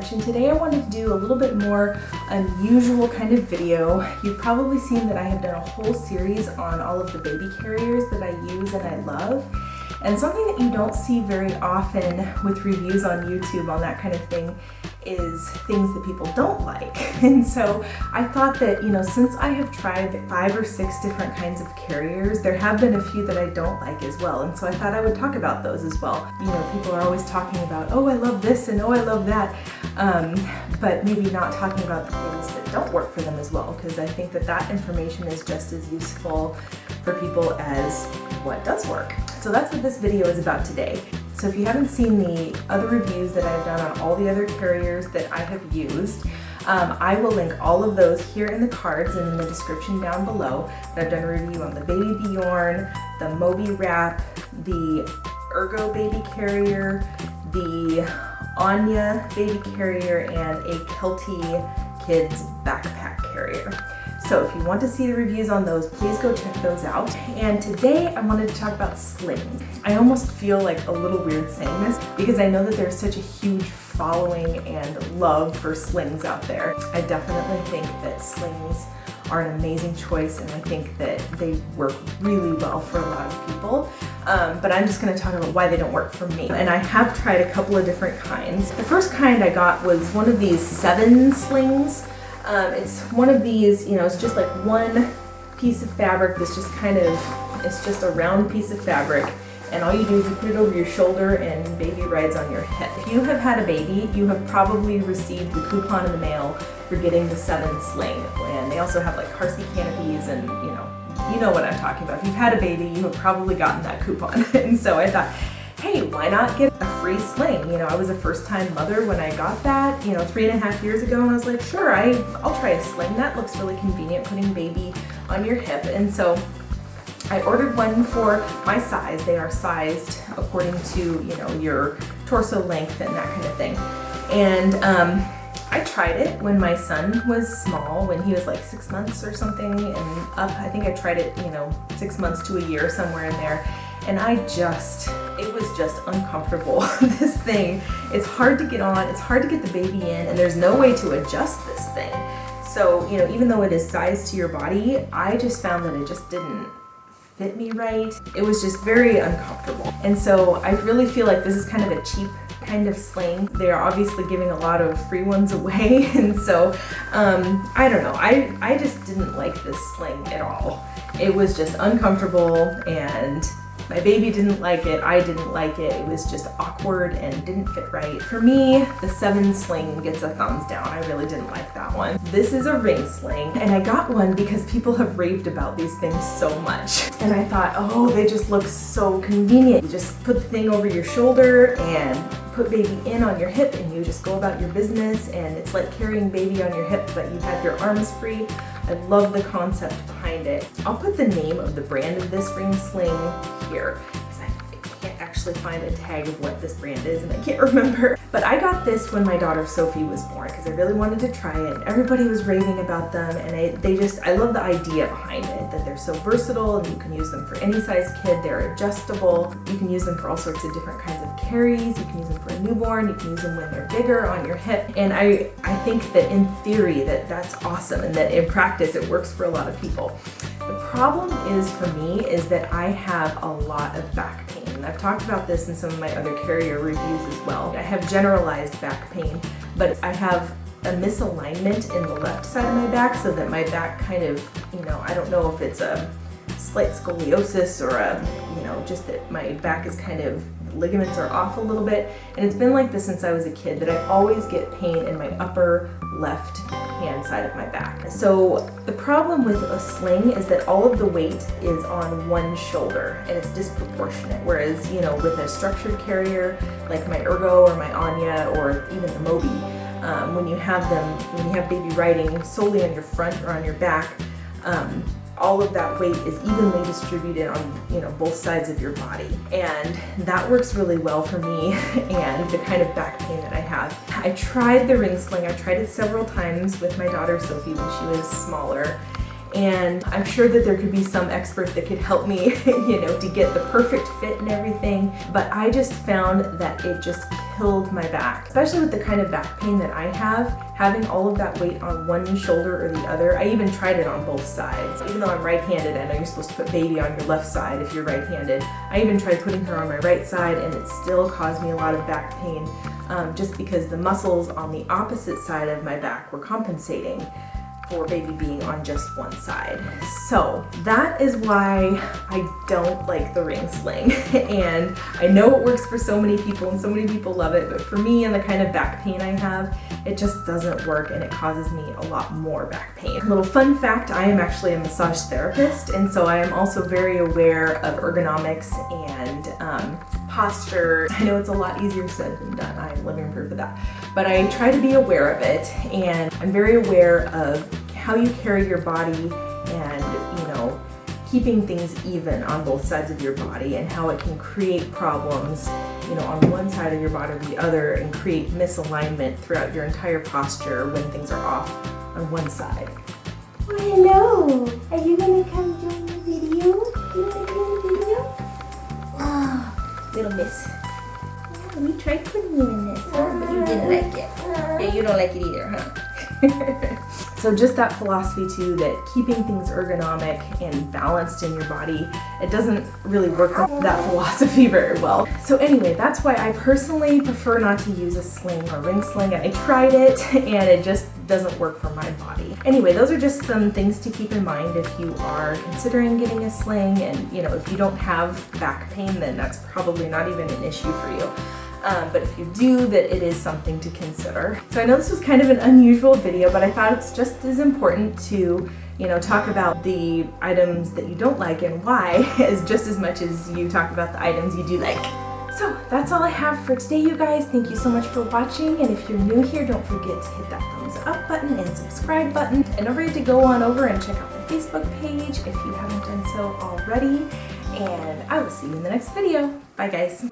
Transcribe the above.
much, and today I wanted to do a little bit more unusual kind of video. You've probably seen that I have done a whole series on all of the baby carriers that I use and I love. And something that you don't see very often with reviews on YouTube on that kind of thing is things that people don't like. And so I thought that, you know, since I have tried 5 or 6 different kinds of carriers, there have been a few that I don't like as well. And so I thought I would talk about those as well. You know, people are always talking about, oh, I love this and oh, I love that. But maybe not talking about the things that don't work for them as well, because I think that that information is just as useful for people as what does work. So that's what this video is about today. So if you haven't seen the other reviews that I've done on all the other carriers that I have used, I will link all of those here in the cards and in the description down below. I've done a review on the Baby Bjorn, the Moby Wrap, the Ergo baby carrier, the Anya baby carrier, and a Kelty kids backpack carrier. So if you want to see the reviews on those, please go check those out. And today I wanted to talk about slings. I almost feel like a little weird saying this because I know that there's such a huge following and love for slings out there. I definitely think that slings are an amazing choice, and I think that they work really well for a lot of people. But I'm just going to talk about why they don't work for me. And I have tried a couple of different kinds. The first kind I got was one of these 7 slings. It's one of these, you know, it's just like one piece of fabric that's just kind of, it's just a round piece of fabric, and all you do is you put it over your shoulder and baby rides on your hip. If you have had a baby, you have probably received the coupon in the mail for getting the 7 sling. And they also have like car seat canopies, and you know what I'm talking about. If you've had a baby, you have probably gotten that coupon. And so I thought, hey, why not get a free sling? You know, I was a first-time mother when I got that, 3.5 years ago, and I was like, sure, I'll try a sling. That looks really convenient, putting baby on your hip. And so I ordered one for my size. They are sized according to, your torso length and that kind of thing. And I tried it when my son was small, when he was like 6 months or something and up. I think I tried it, 6 months to a year, somewhere in there. And it was just uncomfortable. This thing, it's hard to get on, it's hard to get the baby in, and there's no way to adjust this thing. So, even though it is sized to your body, I just found that it just didn't fit me right. It was just very uncomfortable. And so I really feel like this is kind of a cheap kind of sling. They're obviously giving a lot of free ones away. And so, I don't know, I just didn't like this sling at all. It was just uncomfortable, and my baby didn't like it, I didn't like it. It was just awkward and didn't fit right. For me, the 7 sling gets a thumbs down. I really didn't like that one. This is a ring sling, and I got one because people have raved about these things so much. And I thought, oh, they just look so convenient. You just put the thing over your shoulder and put baby in on your hip, and you just go about your business, and it's like carrying baby on your hip, but you have your arms free. I love the concept behind it. I'll put the name of the brand of this ring sling here, because I can't actually find a tag of what this brand is, and I can't remember. But I got this when my daughter Sophie was born, because I really wanted to try it. Everybody was raving about them, and I love the idea behind it, that they're so versatile, and you can use them for any size kid. They're adjustable. You can use them for all sorts of different kinds of carries. You can use them for a newborn. You can use them when they're bigger on your hip. And I think that in theory that's awesome, and that in practice it works for a lot of people. The problem is for me is that I have a lot of back pain. And I've talked about this in some of my other carrier reviews as well. I have generalized back pain, but I have a misalignment in the left side of my back, so that my back kind of, I don't know if it's a slight scoliosis or just that my back is kind of, ligaments are off a little bit. And it's been like this since I was a kid, that I always get pain in my upper left hand side of my back. So the problem with a sling is that all of the weight is on one shoulder, and it's disproportionate. Whereas, with a structured carrier like my Ergo or my Anya or even the Moby, when you have baby riding solely on your front or on your back, all of that weight is evenly distributed on, both sides of your body. And that works really well for me and the kind of back pain that I have. I tried the ring sling. I tried it several times with my daughter Sophie when she was smaller. And I'm sure that there could be some expert that could help me, to get the perfect fit and everything. But I just found that it just killed my back, especially with the kind of back pain that I have. Having all of that weight on one shoulder or the other, I even tried it on both sides. Even though I'm right-handed, I know you're supposed to put baby on your left side if you're right-handed. I even tried putting her on my right side, and it still caused me a lot of back pain, just because the muscles on the opposite side of my back were compensating for baby being on just one side. So that is why I don't like the ring sling. And I know it works for so many people and so many people love it, but for me and the kind of back pain I have, it just doesn't work and it causes me a lot more back pain. Little fun fact, I am actually a massage therapist, and so I am also very aware of ergonomics and posture. I know it's a lot easier said than done. I am living proof of that. But I try to be aware of it, and I'm very aware of how you carry your body and, you know, keeping things even on both sides of your body and how it can create problems, you know, on one side of your body or the other and create misalignment throughout your entire posture when things are off on one side. Well, hello. Are you gonna come join the video? You wanna join the video? Oh, little miss. Oh, we tried putting you in this, huh? But you didn't like it. Yeah, you don't like it either, huh? So just that philosophy too, that keeping things ergonomic and balanced in your body, it doesn't really work with that philosophy very well. So anyway, that's why I personally prefer not to use a sling or ring sling. I tried it and it just doesn't work for my body. Anyway, those are just some things to keep in mind if you are considering getting a sling, and you know, if you don't have back pain, then that's probably not even an issue for you. But if you do, that it is something to consider. So I know this was kind of an unusual video, but I thought it's just as important to, you know, talk about the items that you don't like and why, as just as much as you talk about the items you do like. So that's all I have for today, you guys. Thank you so much for watching, and if you're new here, don't forget to hit that thumbs up button and subscribe button, and don't forget to go on over and check out the Facebook page if you haven't done so already, and I will see you in the next video. Bye guys.